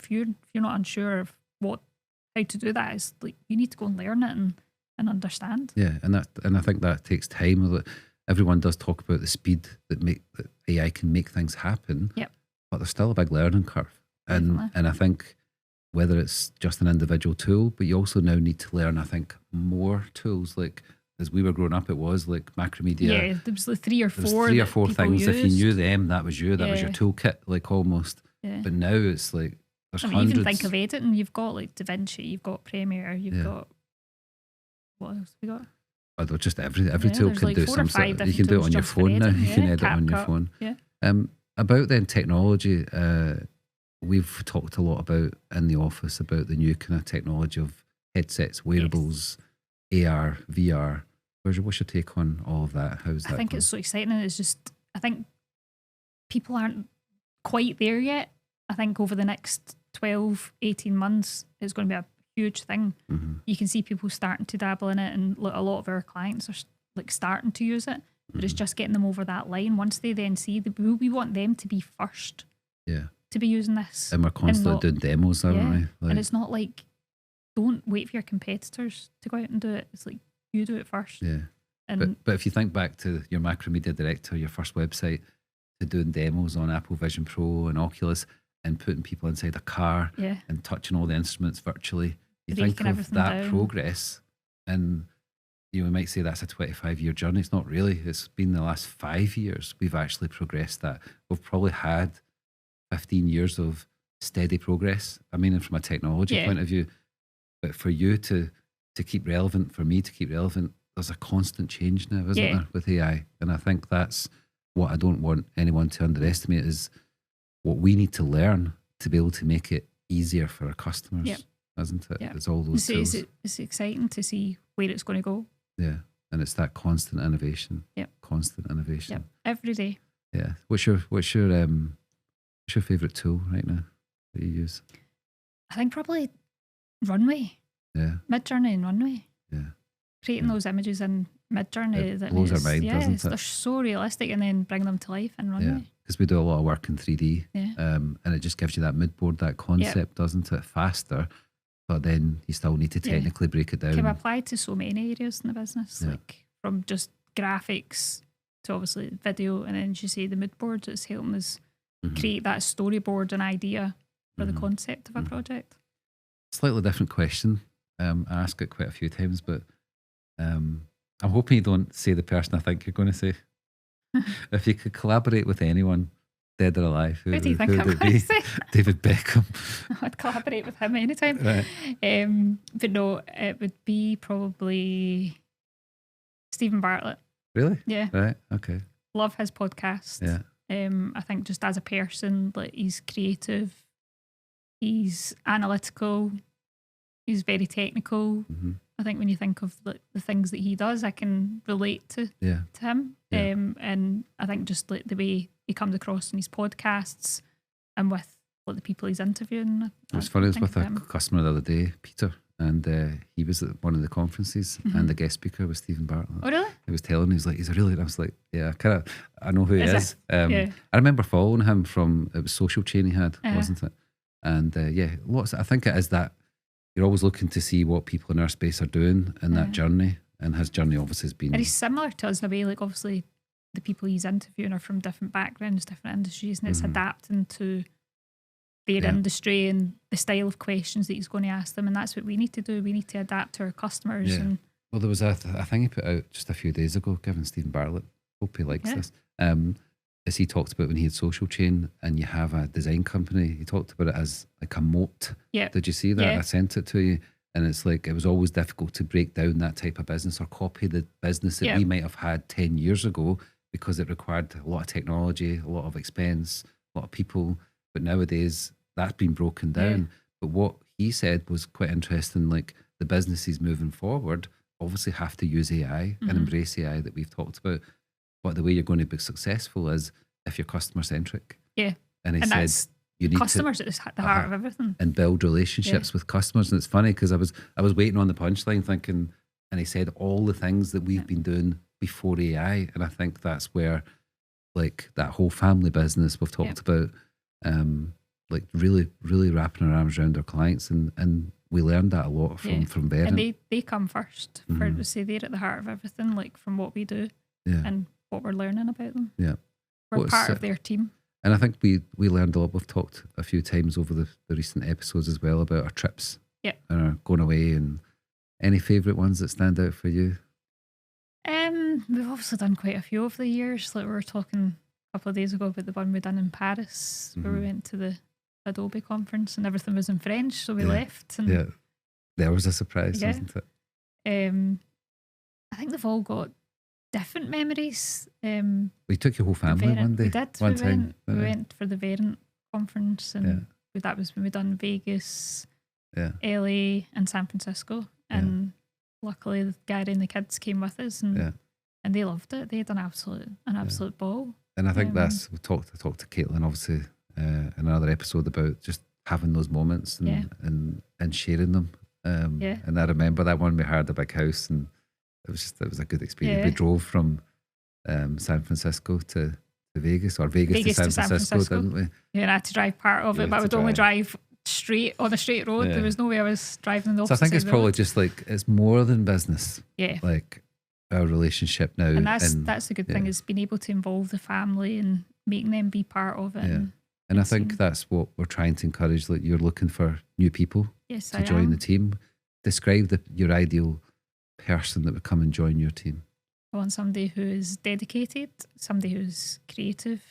you're not unsure of how to do that, is like you need to go and learn it and understand. Yeah, and I think that takes time. Everyone does talk about the speed that AI can make things happen. Yep. But there's still a big learning curve. And I think whether it's just an individual tool, but you also now need to learn, I think, more tools. Like, as we were growing up, it was like Macromedia. Yeah, there was like 3 or 4. There was 3 or 4 things. Used. If you knew them, that was you. That was your toolkit, like, almost. Yeah. But now it's like there's hundreds. Even think of editing. You've got like DaVinci, you've got Premiere, you've got. What else have we got? Oh, just every tool can like do some sort. You can do it on your phone now. You can edit on your phone. Yeah. About then technology, we've talked a lot about in the office about the new kind of technology of headsets, wearables, AR, VR. What's your take on all of that? How's that? I think it's so exciting. It's just, I think people aren't quite there yet. I think over the next 12, 18 months, it's going to be a huge thing. You can see people starting to dabble in it, and a lot of our clients are like starting to use it, but it's just getting them over that line. Once they then see, we want them to be first to be using this. And we're constantly doing demos, aren't we? Like, and it's not like, don't wait for your competitors to go out and do it. It's like, you do it first. Yeah. And but if you think back to your Macromedia director, your first website, to doing demos on Apple Vision Pro and Oculus and putting people inside a car and touching all the instruments virtually, you think of that progress, and you might say that's a 25-year journey. It's not really. It's been the last 5 years we've actually progressed that. We've probably had 15 years of steady progress. I mean, from a technology point of view, but for you to keep relevant, for me to keep relevant, there's a constant change now, isn't there, with AI? And I think that's what I don't want anyone to underestimate, is what we need to learn to be able to make it easier for our customers, isn't it? It's all those tools. It's exciting to see where it's going to go. Yeah, and it's that constant innovation. Constant innovation. Every day. Yeah. What's your favourite tool right now that you use? I think probably Runway. Yeah. Midjourney and Runway. Yeah. Creating those images in Midjourney. It blows our mind, doesn't it? They're so realistic, and then bring them to life in Runway. Yeah, because we do a lot of work in 3D, and it just gives you that mood board, that concept, doesn't it? Faster, but then you still need to technically break it down. Can be applied to so many areas in the business, like from just graphics to obviously video, and then as you say, the mood board, it's helping us create that storyboard and idea for the concept of a project. Slightly different question. I ask it quite a few times, but I'm hoping you don't say the person I think you're going to say. If you could collaborate with anyone, dead or alive, who do you think would it be? David Beckham. I'd collaborate with him anytime. Right. But no, it would be probably Stephen Bartlett. Really? Yeah. Right. Okay. Love his podcast. Yeah. I think just as a person, like, he's creative, he's analytical, he's very technical. I think when you think of the things that he does, I can relate to him. Yeah. And I think just like the way he comes across in his podcasts and with the people he's interviewing. It was funny. I was with a customer the other day, Peter, and he was at one of the conferences, and the guest speaker was Stephen Bartlett. Oh, really? He was telling me, he's like, he's a really, and I was like, yeah, I know who he is. I remember following him from, it was Social Chain he had, wasn't it? And lots. I think it is that you're always looking to see what people in our space are doing in that journey, and his journey obviously has been. And he's similar to us in a way, like obviously the people he's interviewing are from different backgrounds, different industries, and it's adapting to their industry and the style of questions that he's going to ask them, and that's what we need to do. We need to adapt to our customers. And well, there was a thing he put out just a few days ago, given Stephen Bartlett. Hope he likes this. As he talked about when he had Social Chain and you have a design company, he talked about it as like a moat. Yeah. Did you see that? Yeah. I sent it to you, and it's like it was always difficult to break down that type of business or copy the business that we might have had 10 years ago, because it required a lot of technology, a lot of expense, a lot of people. But nowadays that's been broken down. But what he said was quite interesting. Like, the businesses moving forward obviously have to use AI and embrace AI that we've talked about. But the way you're going to be successful is if you're customer centric. Yeah. And he said you need customers at the heart of everything. And build relationships with customers. And it's funny because I was waiting on the punchline thinking, and he said all the things that we've been doing before AI. And I think that's where, like, that whole family business we've talked about, like really, really wrapping our arms around our clients. And we learned that a lot from Vernon. And they come first. For to say they're at the heart of everything, like from what we do and what we're learning about them. Yeah. We're part of their team. And I think we learned a lot. We've talked a few times over the recent episodes as well about our trips and our going away. And any favourite ones that stand out for you? We've obviously done quite a few over the years. Like we were talking a couple of days ago about the one we done in Paris, where we went to the Adobe conference and everything was in French, so we left. And there was a surprise, wasn't it? I think they've all got different memories. We took your whole family one day. We did. One time. We went for the Vernon conference, and that was when we done Vegas, LA, and San Francisco. And luckily, Gary and the kids came with us, and they loved it. They had an absolute ball. And I think that's I talked to Caitlin obviously in another episode about just having those moments and sharing them. And I remember that one we had a big house, and it was a good experience. We drove from San Francisco to Vegas, or Vegas to San Francisco, didn't we? Yeah, and I had to drive part of it, but I would only drive straight on a straight road. There was no way I was driving in the opposite. So I think it's probably just like, it's more than business. Yeah. Like, our relationship now. And that's the good thing, is being able to involve the family and making them be part of it. Yeah. And I think that's what we're trying to encourage. Like, you're looking for new people to join the team. Describe your ideal person that would come and join your team. I want somebody who is dedicated, somebody who's creative,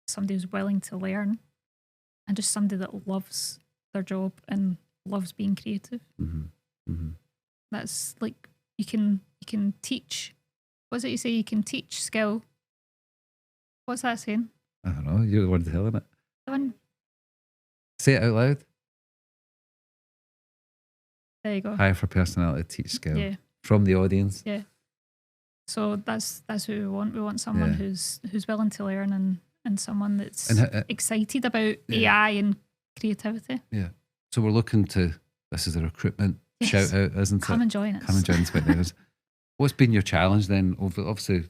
somebody who's willing to learn, and just somebody that loves their job and loves being creative. Mm-hmm. Mm-hmm. That's like, you can teach. What's it you say? You can teach skill. What's that saying? I don't know. You're the one telling it. The one. Say it out loud. There you go. Hire for personality, teach skill. Yeah. From the audience. Yeah. So that's what we want. We want someone who's willing to learn and someone that's excited about AI and creativity. Yeah. So we're looking to, this is a recruitment shout out, isn't it? Come and join us. Come and join us. With What's been your challenge then? Obviously,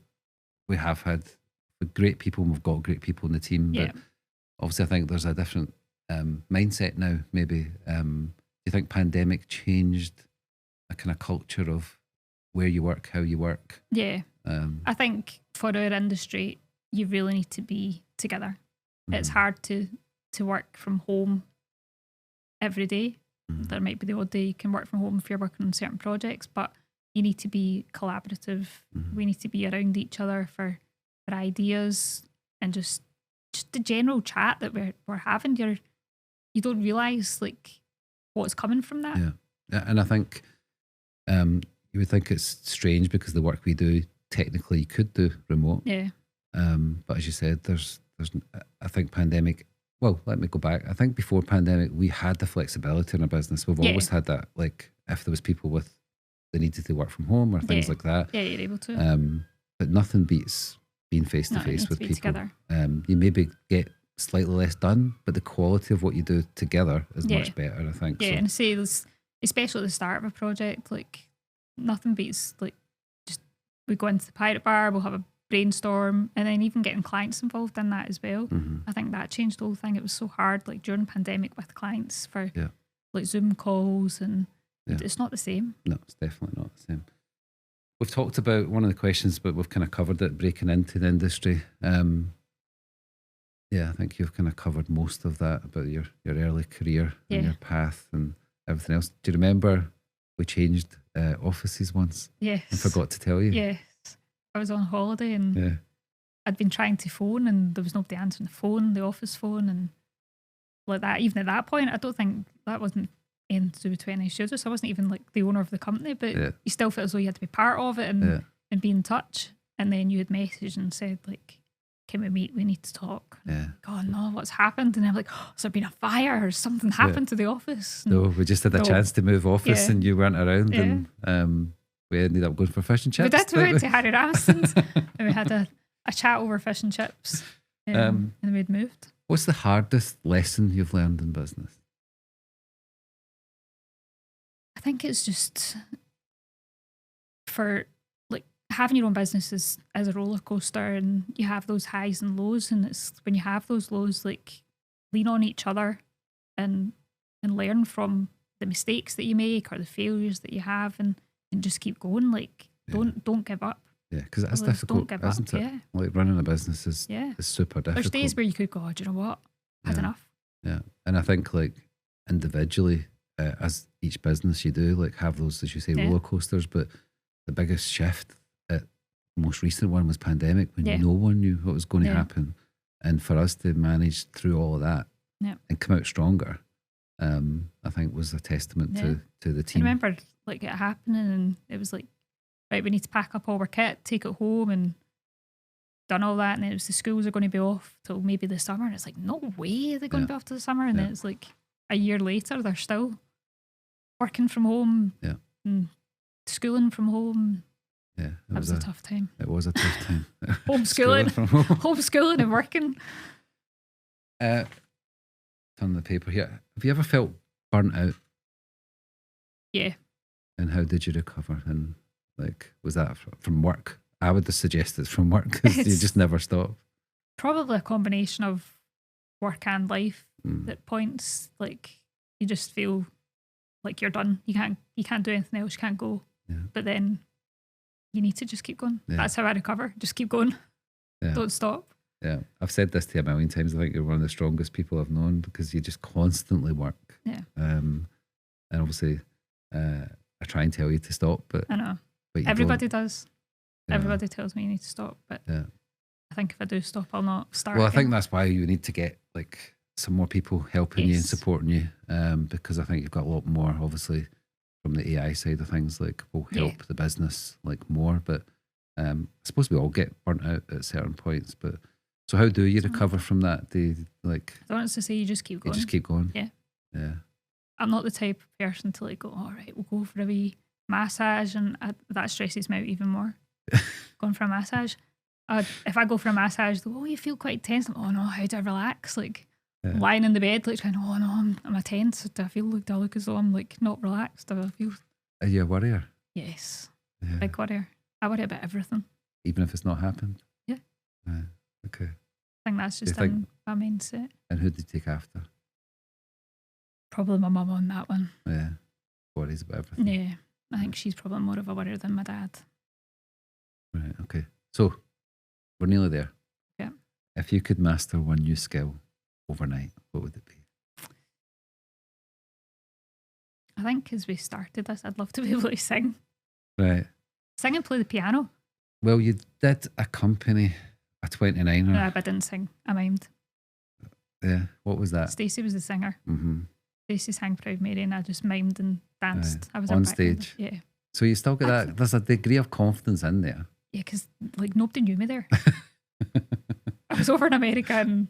we have had great people and we've got great people in the team, but obviously I think there's a different mindset now, maybe. Do you think pandemic changed a kind of culture of where you work, how you work? Yeah. I think for our industry, you really need to be together. Mm-hmm. It's hard to work from home every day. Mm-hmm. There might be the odd day you can work from home if you're working on certain projects, but you need to be collaborative. Mm-hmm. We need to be around each other for ideas and just the general chat that we're having. You don't realise like what's coming from that. Yeah. And I think you would think it's strange because the work we do technically you could do remote. Yeah. But as you said, there's I think pandemic. Well, let me go back. I think before pandemic we had the flexibility in our business. We've always had that. Like if there was people they needed to work from home or things like that. Yeah, you're able to. But nothing beats being face to face with people. Together. You maybe get slightly less done, but the quality of what you do together is much better, I think. Yeah, and I say, especially at the start of a project, like nothing beats like just we go into the pirate bar, we'll have a brainstorm, and then even getting clients involved in that as well. Mm-hmm. I think that changed the whole thing. It was so hard, like during pandemic with clients for like Zoom calls, and it's not the same. No, it's definitely not the same. We've talked about one of the questions, but we've kind of covered it, breaking into the industry. I think you've kind of covered most of that about your early career and your path and everything else. Do you remember we changed offices once? Yes. I forgot to tell you. Yes. I was on holiday and I'd been trying to phone and there was nobody answering the phone, the office phone, and like that. Even at that point, I don't think that wasn't anything to do with 20 Studios. I wasn't even like the owner of the company, but you still felt as though you had to be part of it and be in touch. And then you had messaged and said like, can we meet? We need to talk. Yeah. God, no, what's happened? And I'm like, has there been a fire or something happened to the office? And no, we just had a chance to move office and you weren't around and we ended up going for fish and chips. We went to Harry Ramsden's and we had a chat over fish and chips and we'd moved. What's the hardest lesson you've learned in business? I think it's just for like having your own business is a roller coaster, and you have those highs and lows, and it's when you have those lows, like lean on each other and learn from the mistakes that you make or the failures that you have, and just keep going. Like don't give up. Yeah, because that's difficult, isn't it? Yeah. Like running a business is super difficult. There's days where you could go, oh, do you know what? Had enough. Yeah, and I think like individually, as each business you do, like have those, as you say, roller coasters. But the biggest shift, the most recent one was pandemic, when no one knew what was going to happen, and for us to manage through all of that and come out stronger, I think was a testament to the team. I remember like it happening, and it was like, right, we need to pack up all our kit, take it home, and done all that, and then it was the schools are going to be off till maybe the summer, and it's like, no way they're going to be off to the summer, and then it's like a year later they're still working from home and schooling from home. Yeah, that was a tough time. It was a tough time. Homeschooling and working. Turn the paper here. Have you ever felt burnt out? Yeah. And how did you recover? And like, was that from work? I would suggest it's from work because you just never stop. Probably a combination of work and life. At points, like you just feel like you're done. You can't do anything else. You can't go. Yeah. But then you need to just keep going. Yeah. That's how I recover. Just keep going. Yeah. Don't stop. Yeah. I've said this to you a million times. I think you're one of the strongest people I've known because you just constantly work. Yeah. And obviously, I try and tell you to stop, but I know. But everybody does. Yeah. Everybody tells me you need to stop, but yeah. I think if I do stop, I'll not start. Well, I again. think that's why you need to get like some more people helping you and supporting you, because I think you've got a lot more, obviously, from the AI side of things, like will help the business like more. But I suppose we all get burnt out at certain points. But so how do you recover from that? Do you, like? I want to say you just keep going. You just keep going. Yeah. Yeah. I'm not the type of person to like go, all right, we'll go for a wee massage, and that stresses me out even more. Going for a massage. If I go for a massage, they'll go, oh, you feel quite tense. I'm like, oh no, how do I relax? Like lying in the bed, like going, oh no, I'm tense. Do I look as though I'm like not relaxed? Do I feel? Are you a worrier? Yes. Yeah. Big worrier. I worry about everything. Even if it's not happened? Yeah. Okay. I think that's just in my mindset. And who did you take after? Probably my mum on that one. Yeah. Worries about everything. Yeah. I think she's probably more of a worrier than my dad. Right, okay. So we're nearly there. Yeah. If you could master one new skill overnight, what would it be? I think as we started this, I'd love to be able to sing. Right. Sing and play the piano. Well, you did accompany a 29er. No, but I didn't sing. I mimed. Yeah. What was that? Stacey was the singer. Mm-hmm. Stacey sang Proud Mary and I just mimed and danced. Right. I was on stage. Yeah. So you still get that. There's a degree of confidence in there. Yeah, because like nobody knew me there. I was over in America and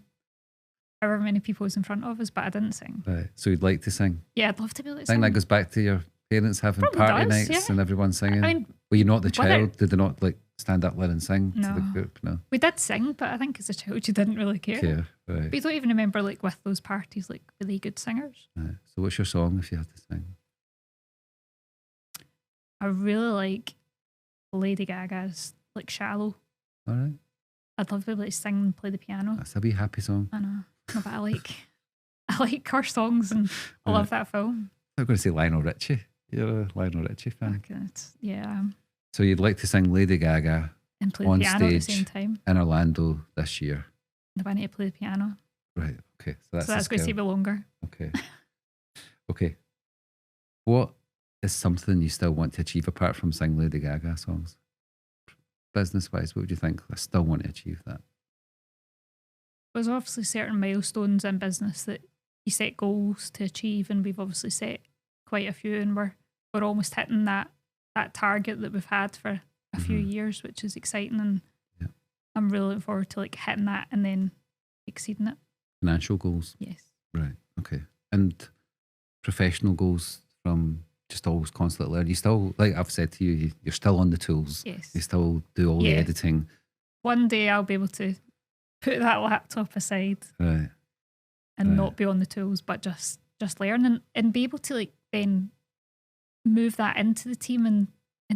however many people was in front of us, but I didn't sing. Right. So you'd like to sing? Yeah, I'd love to be able to I sing. think that goes back to your parents having Probably party does, nights yeah. and everyone singing. I mean, were you not the whether- child? Did they not like stand up there and sing to the No. group? No. We did sing, but I think as a child you didn't really care. Right. But you don't even remember like with those parties like really good singers. Right. So what's your song if you had to sing? I really like Lady Gaga's like Shallow. All right. I'd love to be able to sing and play the piano. That's a wee happy song. I know. No, but I like her songs and I love that film. I'm going to say Lionel Richie. You're a Lionel Richie fan. Yeah. So you'd like to sing Lady Gaga And play the on piano at the stage same time. in Orlando this year. No, but I need to play the piano. Right. Okay. So that's going to take me longer. Okay. Okay. What is something you still want to achieve apart from sing Lady Gaga songs? Business wise, what would you think? I still want to achieve that. There's obviously certain milestones in business that you set goals to achieve, and we've obviously set quite a few, and we're almost hitting that target that we've had for a few years, which is exciting, and I'm really looking forward to like hitting that and then exceeding it. Financial goals? Yes. Right. Okay. And professional goals from just always constantly learning. You still, like I've said to you, you're still on the tools. Yes. You still do all the editing. One day I'll be able to put that laptop aside and not be on the tools, but just learn and be able to like then move that into the team and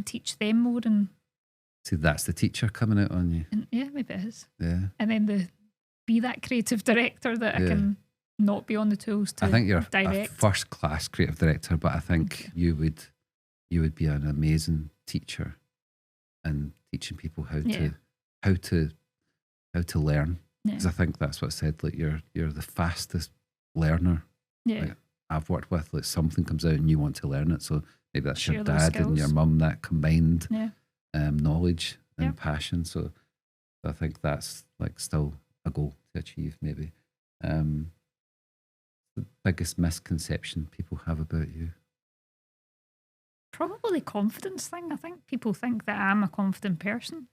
teach them more. And see, that's the teacher coming out on you. And yeah, maybe it is. Yeah. And then be that creative director that I can not be on the tools to direct. I think you're a first class creative director, but I think you would be an amazing teacher and teaching people how to learn. Because I think that's what I said. Like you're the fastest learner. Yeah. Like, I've worked with. Like something comes out and you want to learn it. So maybe that's Share your dad and your mum, that combined knowledge and passion. So I think that's like still a goal to achieve. Maybe the biggest misconception people have about you. Probably the confidence thing. I think people think that I'm a confident person,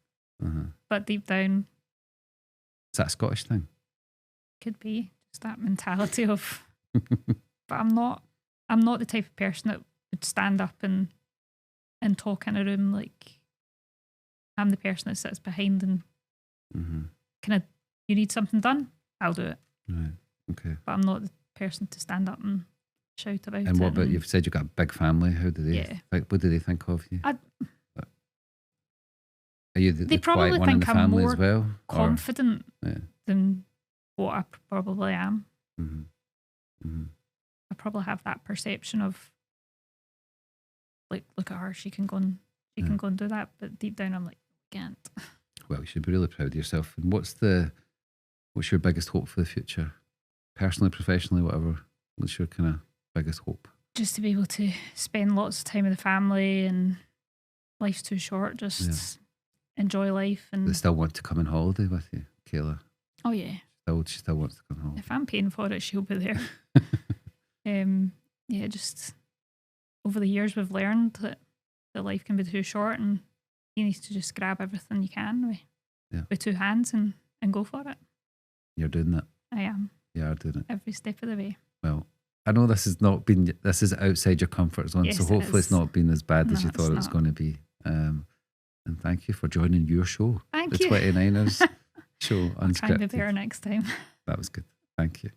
but deep down, is that a Scottish thing? Could be just that mentality of. But I'm not the type of person that would stand up and talk in a room. Like I'm the person that sits behind and you need something done, I'll do it. Right. Okay. But I'm not the person to stand up and shout about it. And what about you've said you've got a big family? How do they? What do they think of you? Are you the quiet one in the family as well? Confident than what I probably am. I probably have that perception of like, look at her, she can go and she can go and do that. But deep down, I'm like, can't. Well, you should be really proud of yourself. And what's your biggest hope for the future? Personally, professionally, whatever. What's your kind of biggest hope? Just to be able to spend lots of time with the family, and life's too short. Just enjoy life. And they still want to come on holiday with you, Kayla? Oh yeah. She still wants to come on holiday. If I'm paying for it, she'll be there. Yeah, just over the years we've learned that life can be too short, and you need to just grab everything you can with two hands and go for it. You're doing that. I am. You are doing it. Every step of the way. Well, I know this is outside your comfort zone, yes, so hopefully it's not been as bad as you thought it was not. going to be. And thank you for joining your show. Thank you. The 29ers show, Unscripted. I'll try and be better next time. That was good. Thank you.